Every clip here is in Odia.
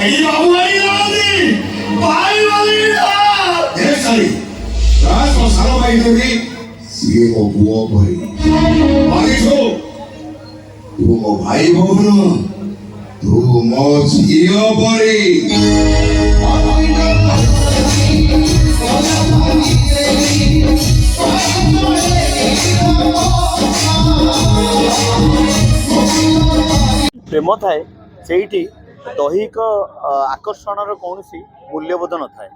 ଏଇ ବାବୁ ଭାଇ ନାହାନ୍ତି ଭାଇ ବଲିଡ଼ା ଏ ସାରି ରାଜ ମୋ ସାନ ଭାଇ ଦେବି ସିଏ ମୋ ପୁଅ ଭାଇ ମାନିଛୁ ତୁ ମୋ ଭାଇ ଭଉନ ତୁ ମୋ ଝିଅ ପରି ପ୍ରେମ ଥାଏ ସେଇଠି ଦୈହିକ ଆକର୍ଷଣର କୌଣସି ମୂଲ୍ୟବୋଧ ନଥାଏ।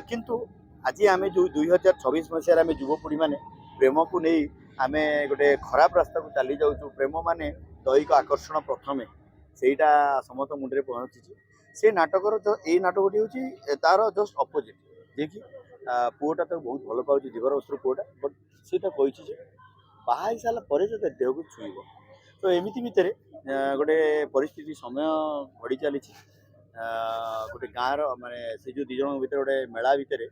କିନ୍ତୁ ଆଜି ଆମେ ଯେଉଁ 2024 ମସିହାରେ ଆମେ ଯୁବପିଢ଼ିମାନେ ପ୍ରେମକୁ ନେଇ ଆମେ ଗୋଟେ ଖରାପ ରାସ୍ତାକୁ ଚାଲି ଯାଉଛୁ। ପ୍ରେମ ମାନେ ଦୈହିକ ଆକର୍ଷଣ ପ୍ରଥମେ, ସେଇଟା ସମସ୍ତ ମୁଣ୍ଡରେ ପହଞ୍ଚିଛି। ସେ ନାଟକର ଏଇ ନାଟକଟି ହେଉଛି ତାର ଜଷ୍ଟ ଅପୋଜିଟ୍, ଯିଏକି ପୁଅଟା ତାକୁ ବହୁତ ଭଲ ପାଉଛି, ଜୀବର ଅସ୍ତ୍ର ପୁଅଟା, ବଟ୍ ସେ ତାକୁ କହିଛି ଯେ ବାହା ହେଇସାରିଲା ପରେ ଯେ ତା ଦେହକୁ ଛୁଇଁବ। ତ ଏମିତି ଭିତରେ ଗୋଟେ ପରିସ୍ଥିତି ସମୟ ଘଡ଼ି ଚାଲିଛି। ଗୋଟେ ଗାଁର ମାନେ ସେ ଯେଉଁ ଦୁଇ ଜଣଙ୍କ ଭିତରେ ଗୋଟେ ମେଳା ଭିତରେ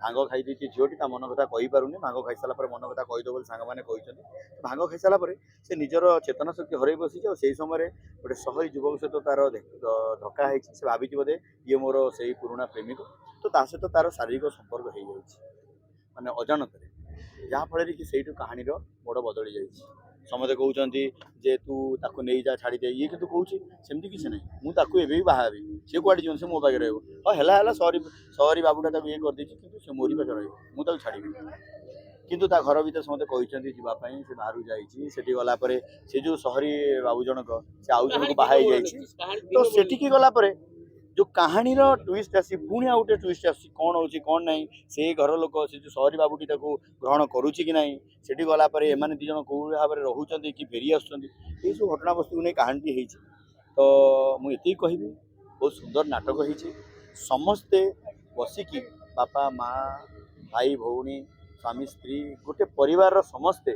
ଭାଙ୍ଗ ଖାଇଦେଇଛି ଝିଅଟି, ତା ମନ କଥା କହିପାରୁନି। ଭାଙ୍ଗ ଖାଇସାରିଲା ପରେ ମନ କଥା କହିଦେବ ବୋଲି ସାଙ୍ଗମାନେ କହିଛନ୍ତି। ଭାଙ୍ଗ ଖାଇସାରିଲା ପରେ ସେ ନିଜର ଚେତନା ଶକ୍ତି ହରାଇ ବସିଛି। ଆଉ ସେଇ ସମୟରେ ଗୋଟେ ଶହରୀ ଯୁବକ ସହିତ ତାର ଧକ୍କା ହେଇଛି। ସେ ଭାବିଛି ବୋଧେ ଇଏ ମୋର ସେଇ ପୁରୁଣା ପ୍ରେମିକ। ତ ତା ସହିତ ତାର ଶାରୀରିକ ସମ୍ପର୍କ ହେଇଯାଇଛି ମାନେ ଅଜାଣତରେ, ଯାହାଫଳରେ କି ସେଇଠୁ କାହାଣୀର ମୋଡ଼ ବଦଳି ଯାଇଛି। ସମସ୍ତେ କହୁଛନ୍ତି ଯେ ତୁ ତାକୁ ନେଇଯା ଛାଡ଼ିଦେ, ଇଏ କିନ୍ତୁ କହୁଛି ସେମିତି କିଛି ନାହିଁ, ମୁଁ ତାକୁ ଏବେ ବି ବାହା ହେବି। ସିଏ କୁଆଡ଼େ ଯିବନି, ସେ ମୋ ପାଖରେ ରହିବ। ହଁ ହେଲା ସରି ବାବୁଟା ତାକୁ ଇଏ କରିଦେଇଛି, କିନ୍ତୁ ସେ ମୋରି ପାଖରେ ରହିବ, ମୁଁ ତାକୁ ଛାଡ଼ିବି। କିନ୍ତୁ ତା ଘର ଭିତରେ ସମସ୍ତେ କହିଛନ୍ତି ଯିବା ପାଇଁ, ସେ ବାହାରକୁ ଯାଇଛି। ସେଠି ଗଲା ପରେ ସେ ଯେଉଁ ସହରୀ ବାବୁ ଜଣକ ସେ ଆଉ ଜଣକୁ ବାହା ହେଇଯାଇଛି। ତ ସେଠିକି ଗଲା ପରେ ଯେଉଁ କାହାଣୀର ଟୁଇଷ୍ଟ ଆସି ପୁଣି ଆଉ ଗୋଟେ ଟୁଇଷ୍ଟ ଆସୁଛି, କ'ଣ ହେଉଛି କ'ଣ ନାହିଁ, ସେଇ ଘର ଲୋକ ସେ ଯେଉଁ ସହରୀ ବାବୁଟି ତାକୁ ଗ୍ରହଣ କରୁଛି କି ନାହିଁ, ସେଠି ଗଲା ପରେ ଏମାନେ ଦୁଇ ଜଣ କେଉଁ ଭାବରେ ରହୁଛନ୍ତି କି ଫେରି ଆସୁଛନ୍ତି, ଏଇସବୁ ଘଟଣାବସ୍ତୁକୁ ନେଇ କାହାଣୀଟି ହେଇଛି। ତ ମୁଁ ଏତିକି କହିବି, ବହୁତ ସୁନ୍ଦର ନାଟକ ହେଇଛି। ସମସ୍ତେ ବସିକି ବାପା ମା ଭାଇ ଭଉଣୀ ସ୍ୱାମୀ ସ୍ତ୍ରୀ ଗୋଟେ ପରିବାରର ସମସ୍ତେ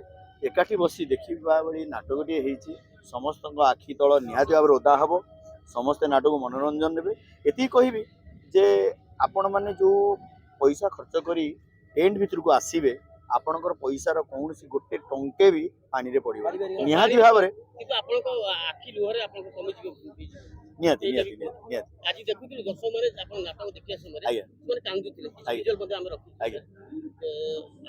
ଏକାଠି ବସି ଦେଖିବା ଭଳି ନାଟକଟିଏ ହେଇଛି। ସମସ୍ତଙ୍କ ଆଖି ତଳ ନିହାତି ଭାବରେ ଓଦା ହେବ, ସମସ୍ତେ ନାଟକ ମନୋରଞ୍ଜନ ନେବେ। ଏତିକି କହିବି ଯେ ଆପଣମାନେ ଯେଉଁ ପଇସା ଖର୍ଚ୍ଚ କରି ଟେଣ୍ଟ ଭିତରକୁ ଆସିବେ, ଆପଣଙ୍କର ପଇସାର କୌଣସି ଗୋଟେ ଟଙ୍କେ ବି ପାଣିରେ ପଡ଼ିବ ନିହାତି ଭାବରେ। କିନ୍ତୁ ଆପଣଙ୍କ ଆଖି ଲୁହରେ ଆପଣଙ୍କ କମିଯିବ ନିହାତି। ଆଜି ଦେଖୁଥିଲି ଦର୍ଶକମାନେ ଆପଣ ନାଟକ ଦେଖିବା ସମୟରେ ଆଜ୍ଞା ସେମାନେ କାନ୍ଦୁଥିଲେ। ଭିଜୁଆଲ ମଧ୍ୟ ଆମେ ରଖୁ। ଆଜ୍ଞା।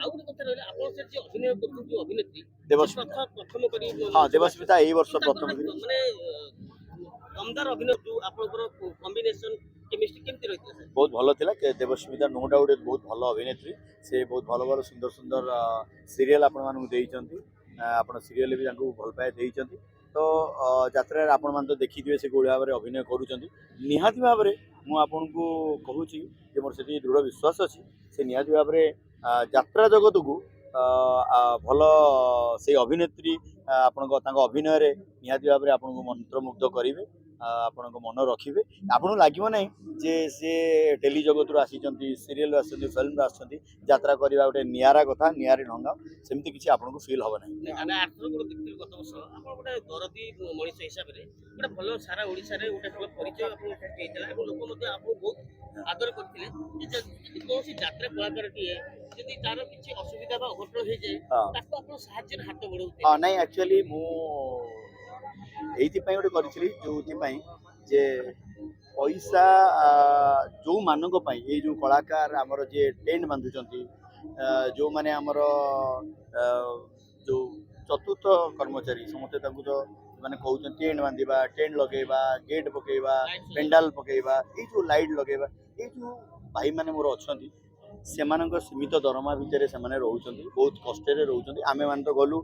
ଆଉ ଗୋଟେ କଥା ରହିଲା, ଆପଣ ସେଠି ଅଭିନୟ କରୁଛନ୍ତି ଅଭିନେତ୍ରୀ ଦେବସ୍ମିତା, ପ୍ରଥମ କରି ହଁ ଦେବସ୍ମିତା ଏଇ ବର୍ଷ ପ୍ରଥମ ମାନେ ଦମଦାର ଅଭିନୟ ଆପଣଙ୍କର କମ୍ବିନେସନ କେମିଷ୍ଟ୍ରି କେମିତି ରହିଥିଲା? ବହୁତ ଭଲ ଥିଲା। ଦେବସ୍ମିତା ନୋ ଡାଉଟ୍ ବହୁତ ଭଲ ଅଭିନେତ୍ରୀ। ସେ ବହୁତ ଭଲ ସୁନ୍ଦର ସିରିଏଲ୍ ଆପଣମାନଙ୍କୁ ଦେଇଛନ୍ତି। ଆପଣ ସିରିଏଲ୍ ବି ତାଙ୍କୁ ଭଲ ପାଇବା ଦେଇଛନ୍ତି। ତ ଯାତ୍ରାରେ ଆପଣମାନେ ତ ଦେଖିଥିବେ ସେ କୋଉ ଭାବରେ ଅଭିନୟ କରୁଛନ୍ତି। ନିହାତି ଭାବରେ ମୁଁ ଆପଣଙ୍କୁ କହୁଛି ଯେ ମୋର ସେଠି ଦୃଢ଼ ବିଶ୍ୱାସ ଅଛି, ସେ ନିହାତି ଭାବରେ ଯାତ୍ରା ଜଗତକୁ ଭଲ ସେଇ ଅଭିନେତ୍ରୀ ତାଙ୍କ ଅଭିନୟରେ ନିହାତି ଭାବରେ ଆପଣଙ୍କୁ ମନ୍ତ୍ରମୁଗ୍ଧ କରିବେ, ଆପଣଙ୍କ ମନ ରଖିବେ। ଆପଣଙ୍କୁ ଲାଗିବ ନାହିଁ ଯେ ସେ ଟେଲି ଜଗତରୁ ଆସିଛନ୍ତି, ସିରିଏଲରୁ ଆସିଛନ୍ତି, ଫିଲ୍ମରୁ ଆସିଛନ୍ତି। ଯାତ୍ରା କରିବା ଗୋଟେ ନିଆରା କଥା, ନିଆରି ଢଙ୍ଗ, ସେମିତି କିଛି ଆପଣଙ୍କୁ ଫିଲ୍ ହେବ ନାହିଁ। ଆମେ ଆର୍ଥର ଗୋଟେ ଦେଖିଥିଲୁ ଗତ ବର୍ଷ, ଆପଣ ଗୋଟେ ଦରଦୀ ମଣିଷ ହିସାବରେ ଗୋଟେ ଭଲ ସାରା ଓଡ଼ିଶାରେ ଗୋଟେ ଭଲ ପରିଚୟ ଆପଣଙ୍କୁ ସୃଷ୍ଟି ହେଇଥିଲା ଏବଂ ଲୋକ ମଧ୍ୟ ଆପଣଙ୍କୁ ବହୁତ ଆଦର କରିଥିଲେ। ଯଦି କୌଣସି ଯାତ୍ରା କଳାକାରଟିଏ ଯଦି ତାର କିଛି ଅସୁବିଧା ବା ଅଘଟଣ ହେଇଯାଏ, ତାକୁ ଆପଣ ସାହାଯ୍ୟରେ ହାତ ବଢ଼ାଉଥିଲେ। ହଁ ନାଇଁ, ଆକ୍ଚୁଆଲି ମୁଁ ଏଇଥିପାଇଁ ଗୋଟେ କରିଥିଲି, ଯେଉଁଥିପାଇଁ ଯେ ପଇସା ଯେଉଁମାନଙ୍କ ପାଇଁ, ଏଇ ଯେଉଁ କଳାକାର ଆମର ଯିଏ ଟେଣ୍ଟ ବାନ୍ଧୁଛନ୍ତି, ଯେଉଁମାନେ ଆମର ଯେଉଁ ଚତୁର୍ଥ କର୍ମଚାରୀ ସମସ୍ତେ ତାଙ୍କୁ ତ ମାନେ କହୁଛନ୍ତି ଟେଣ୍ଟ ବାନ୍ଧିବା, ଟେଣ୍ଟ ଲଗେଇବା, ଗେଟ୍ ପକେଇବା, ପେଣ୍ଡାଲ ପକେଇବା, ଏଇ ଯେଉଁ ଲାଇଟ୍ ଲଗେଇବା, ଏଇ ଯେଉଁ ଭାଇମାନେ ମୋର ଅଛନ୍ତି, ସେମାନଙ୍କ ସୀମିତ ଦରମା ଭିତରେ ସେମାନେ ରହୁଛନ୍ତି, ବହୁତ କଷ୍ଟରେ ରହୁଛନ୍ତି। ଆମେମାନେ ତ ଗଲୁ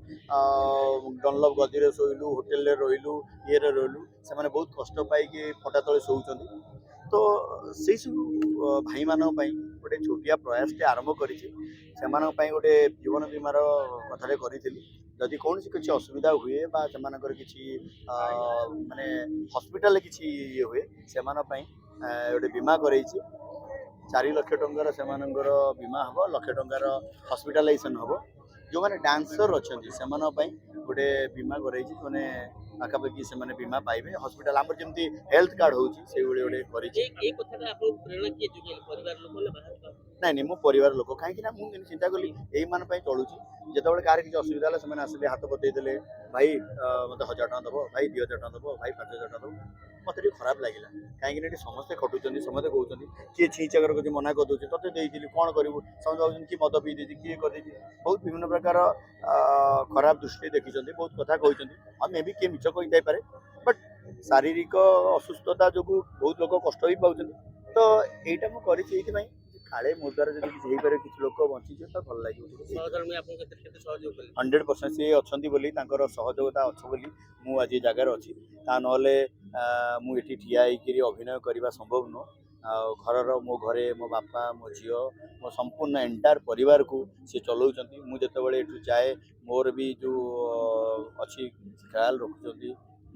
ଡନଲପ୍ ଗଦିରେ ଶୋଇଲୁ, ହୋଟେଲରେ ରହିଲୁ, ଇଏରେ ରହିଲୁ, ସେମାନେ ବହୁତ କଷ୍ଟ ପାଇକି ଫଟା ତଳେ ଶୋଉଛନ୍ତି। ତ ସେଇସବୁ ଭାଇମାନଙ୍କ ପାଇଁ ଗୋଟେ ଛୋଟିଆ ପ୍ରୟାସଟେ ଆରମ୍ଭ କରିଛି। ସେମାନଙ୍କ ପାଇଁ ଗୋଟେ ଜୀବନ ବୀମାର କଥାଟେ କରିଥିଲି। ଯଦି କୌଣସି କିଛି ଅସୁବିଧା ହୁଏ ବା ସେମାନଙ୍କର କିଛି ମାନେ ହସ୍ପିଟାଲରେ କିଛି ଇଏ ହୁଏ, ସେମାନଙ୍କ ପାଇଁ ଗୋଟେ ବୀମା କରେଇଛି। 4 ଲକ୍ଷ ଟଙ୍କାର ସେମାନଙ୍କର ବୀମା ହେବ, 1 ଲକ୍ଷ ଟଙ୍କାର ହସ୍ପିଟାଲାଇଜେସନ୍ ହେବ। ଯେଉଁମାନେ ଡ୍ୟାନ୍ସର ଅଛନ୍ତି ସେମାନଙ୍କ ପାଇଁ ଗୋଟେ ବୀମା କରେଇଛି, ମାନେ ପାଖାପାଖି ସେମାନେ ବୀମା ପାଇବେ। ହସ୍ପିଟାଲ ଆମର ଯେମିତି ହେଲ୍ଥ କାର୍ଡ଼ ହେଉଛି ସେଇଭଳି ଗୋଟେ କରିଛି। ଏଇ କଥାଟା ଆପଣଙ୍କୁ ପ୍ରେରଣା କିଏ ଯୋଗାଇଲେ, ପରିବାର ଲୋକ ନା ବାହାର? ନାଇଁ ମୋ ପରିବାର ଲୋକ। କାହିଁକି ନା ମୁଁ ଚିନ୍ତା କଲି ଏଇମାନଙ୍କ ପାଇଁ ଚଳୁଛି। ଯେତେବେଳେ କାହାର କିଛି ଅସୁବିଧା ହେଲା ସେମାନେ ଆସିଲେ, ହାତ ବତେଇ ଦେଲେ, ଭାଇ ମୋତେ 1000 ଟଙ୍କା ଦେବ, ଭାଇ 2000 ଟଙ୍କା ଦେବ, ଭାଇ 5000 ଟଙ୍କା ଦେବ। ମୋତେ ଟିକେ ଖରାପ ଲାଗିଲା କାହିଁକିନା ଏଠି ସମସ୍ତେ ଖଟୁଛନ୍ତି ସମସ୍ତେ କହୁଛନ୍ତି କିଏ ଛି ଚାକର କରୁଛି ମନା କରିଦେଉଛି ତତେ ଦେଇଥିଲି କ'ଣ କରିବୁ ସମସ୍ତେ ଭାବୁଛନ୍ତି କିଏ ମଦ ପିଇ ଦେଇଛି କିଏ କରିଦେଇଛି ବହୁତ ବିଭିନ୍ନ ପ୍ରକାର ଖରାପ ଦୃଷ୍ଟିରେ ଦେଖିଛନ୍ତି ବହୁତ କଥା କହିଛନ୍ତି ଆଉ ମେ ବି କିଏ ମିଛ କହିଥାଇପାରେ ବଟ୍ ଶାରୀରିକ ଅସୁସ୍ଥତା ଯୋଗୁଁ ବହୁତ ଲୋକ କଷ୍ଟ ବି ପାଉଛନ୍ତି ତ ଏଇଟା ମୁଁ କରିଛି ଏଇଥିପାଇଁ କାଳେ ମୋ ଦ୍ୱାରା ଯଦି କିଛି ହେଇପାରିବ କିଛି ଲୋକ ବଞ୍ଚିଯିବେ ତ ଭଲ ଲାଗିବ ସହଧର୍ମୀ ଆପଣଙ୍କୁ କେତେ ସହଯୋଗ କଲେ 100% ସିଏ ଅଛନ୍ତି ବୋଲି ତାଙ୍କର ସହଯୋଗତା ଅଛି ବୋଲି ମୁଁ ଆଜି ଏ ଜାଗାରେ ଅଛି ତା ନହେଲେ ମୁଁ ଏଠି ଠିଆ ହେଇକିରି ଅଭିନୟ କରିବା ସମ୍ଭବ ନୁହଁ ଆଉ ଘରର ମୋ ଘରେ ମୋ ବାପା ମୋ ଝିଅ ମୋ ସମ୍ପୂର୍ଣ୍ଣ ଏଣ୍ଟାୟାର ପରିବାରକୁ ସେ ଚଲାଉଛନ୍ତି ମୁଁ ଯେତେବେଳେ ଏଠୁ ଯାଏ ମୋର ବି ଯେଉଁ ଅଛି ଖ୍ୟାଲ ରଖୁଛନ୍ତି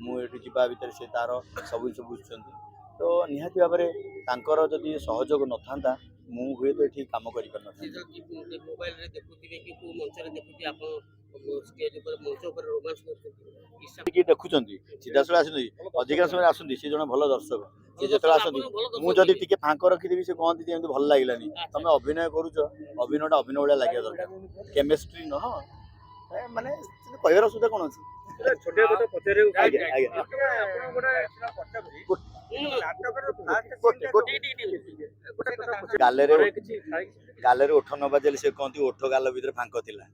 ମୁଁ ଏଠୁ ଯିବା ଭିତରେ ସେ ତାର ସବୁ କିଛି ବୁଝୁଛନ୍ତି ତ ନିହାତି ଭାବରେ ତାଙ୍କର ଯଦି ସହଯୋଗ ନଥାନ୍ତା ମୁଁ ହୁଏତ ଏଠି କାମ କରିପାରିନଥାନ୍ତି ମୋବାଇଲରେ ଦେଖୁଥିବେ କି କୋଉ ମଞ୍ଚରେ ଦେଖୁଥିବେ ଆପଣ ଷ୍ଟେଜ ଉପରେ ମଞ୍ଚ ଉପରେ ରୋମାନ୍ସ କରୁଛନ୍ତି କିଏ ଦେଖୁଛନ୍ତି ସିଧାସଳଖ ଆସନ୍ତି ଅଧିକାଂଶ ସମୟରେ ଆସନ୍ତି ସେ ଜଣେ ଭଲ ଦର୍ଶକ ସେ ଯେତେବେଳେ ଆସନ୍ତି ମୁଁ ଯଦି ଟିକେ ଫାଙ୍କ ରଖିଦେବି ସେ କହନ୍ତି ଯେ ଏମିତି ଭଲ ଲାଗିଲାନି ତମେ ଅଭିନୟ କରୁଛ ଅଭିନୟଟା ଅଭିନୟ ଭଳିଆ ଲାଗିବା ଦରକାର କେମିଷ୍ଟ୍ରି ନୁହଁ ମାନେ କହିବାର ସୁବିଧା କ'ଣ ଅଛି ଛୋଟିଆ କଥା ପଚାରିବାକୁ ଆଜ୍ଞା ଆଜ୍ଞା ଗାଲରେ ଓଠ ନ ବାଜିଲେ ସେ କହନ୍ତି ଓଠ ଗାଲ ଭିତରେ ଫାଙ୍କ ଥିଲା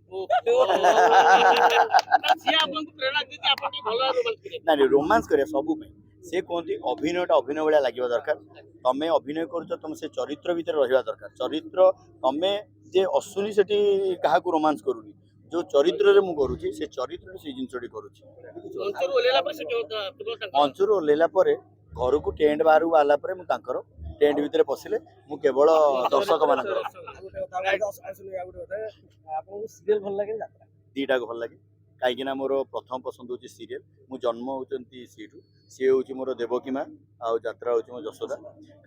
ନାଇଁ ରୋମାନ୍ସ କରିବା ସବୁ ପାଇଁ ସେ କୁହନ୍ତି ଅଭିନୟଟା ଅଭିନୟ ଭଳିଆ ଲାଗିବା ଦରକାର ତମେ ଅଭିନୟ କରୁଛ ତମେ ସେ ଚରିତ୍ର ଭିତରେ ରହିବା ଦରକାର ଚରିତ୍ର ତମେ ଯେ ଅସୁନି ସେଠି କାହାକୁ ରୋମାନ୍ସ କରୁନି ଯୋଉ ଚରିତ୍ରରେ ମୁଁ କରୁଛି ସେ ଚରିତ୍ରରେ ସେ ଜିନିଷଟି କରୁଛି ମଞ୍ଚରୁ ଓହ୍ଲେଇଲା ପରେ ଘରକୁ ଟେଣ୍ଟ ବାହାରକୁ ବାହାରିଲା ପରେ ମୁଁ ତାଙ୍କର ଟେଣ୍ଟ ଭିତରେ ପଶିଲେ ମୁଁ କେବଳ ଦର୍ଶକ ମାନଙ୍କର ଆପଣଙ୍କୁ ସିରିଏଲ ଭଲ ଲାଗେ ଯାତ୍ରା ଦିଟାକୁ ଭଲ ଲାଗେ କାହିଁକିନା ମୋର ପ୍ରଥମ ପସନ୍ଦ ହେଉଛି ସିରିଏଲ ମୁଁ ଜନ୍ମ ହେଉଛନ୍ତି ସେଇଠୁ ସିଏ ହେଉଛି ମୋର ଦେବକୀ ମା ଆଉ ଯାତ୍ରା ହେଉଛି ମୋ ଯଶୋଦା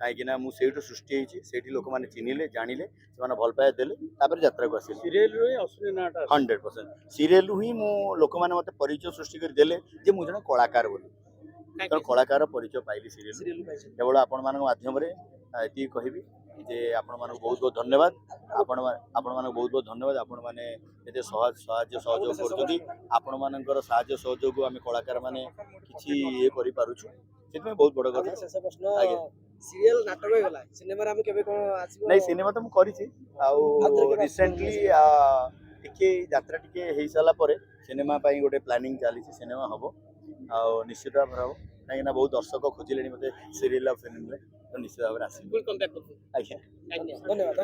କାହିଁକିନା ମୁଁ ସେଇଠୁ ସୃଷ୍ଟି ହେଇଛି ସେଇଠି ଲୋକମାନେ ଚିହ୍ନିଲେ ଜାଣିଲେ ସେମାନେ ଭଲ ପାଇବା ଦେଲେ ତାପରେ ଯାତ୍ରାକୁ ଆସିଲେ ସିରିଏଲରୁ ହିଁ ଅଶ୍ୱିନୀ ନାଁଟା 100% ସିରିଏଲରୁ ହିଁ ମୁଁ ଲୋକମାନେ ମୋତେ ପରିଚୟ ସୃଷ୍ଟି କରି ଦେଲେ ଯେ ମୁଁ ଜଣେ କଳାକାର ବୋଲି ତେଣୁ କଳାକାର ପରିଚୟ ପାଇଲି ସିରିଏଲ କେବଳ ଆପଣମାନଙ୍କ ମାଧ୍ୟମରେ ଏତିକି କହିବି ଯେ ଆପଣମାନଙ୍କୁ ବହୁତ ବହୁତ ଧନ୍ୟବାଦ ଆପଣମାନଙ୍କୁ ବହୁତ ବହୁତ ଧନ୍ୟବାଦ ଆପଣମାନେ ଏତେ ସାହାଯ୍ୟ ସହଯୋଗ କରୁଛନ୍ତି ଆପଣମାନଙ୍କର ସାହାଯ୍ୟ ସହଯୋଗକୁ ଆମେ କଳାକାରମାନେ କିଛି ଇଏ କରିପାରୁଛୁ ସେଥିପାଇଁ ବହୁତ ବଡ଼ କଥା ଶେଷ ପ୍ରଶ୍ନ ଆଜ୍ଞା ସିରିଏଲ ନାଟକ ହେଇଗଲା ସିନେମାରେ ଆମେ କେବେ କ'ଣ ଆସିବ ନାଇଁ ସିନେମା ତ ମୁଁ କରିଛି ଆଉ ରିସେଣ୍ଟଲି ଟିକେ ଯାତ୍ରା ଟିକେ ହେଇସାରିଲା ପରେ ସିନେମା ପାଇଁ ଗୋଟେ ପ୍ଲାନିଂ ଚାଲିଛି ସିନେମା ହେବ ଆଉ ନିଶ୍ଚିତ ଭାବରେ ହେବ କାହିଁକିନା ବହୁତ ଦର୍ଶକ ଖୋଜିଲେଣି ମୋତେ ସିରିଏଲ ଆଉ ଫିଲ୍ମରେ ତ ନିଶ୍ଚିତ ଭାବରେ ଆସିବି ଆଜ୍ଞା ଆଜ୍ଞା ଧନ୍ୟବାଦ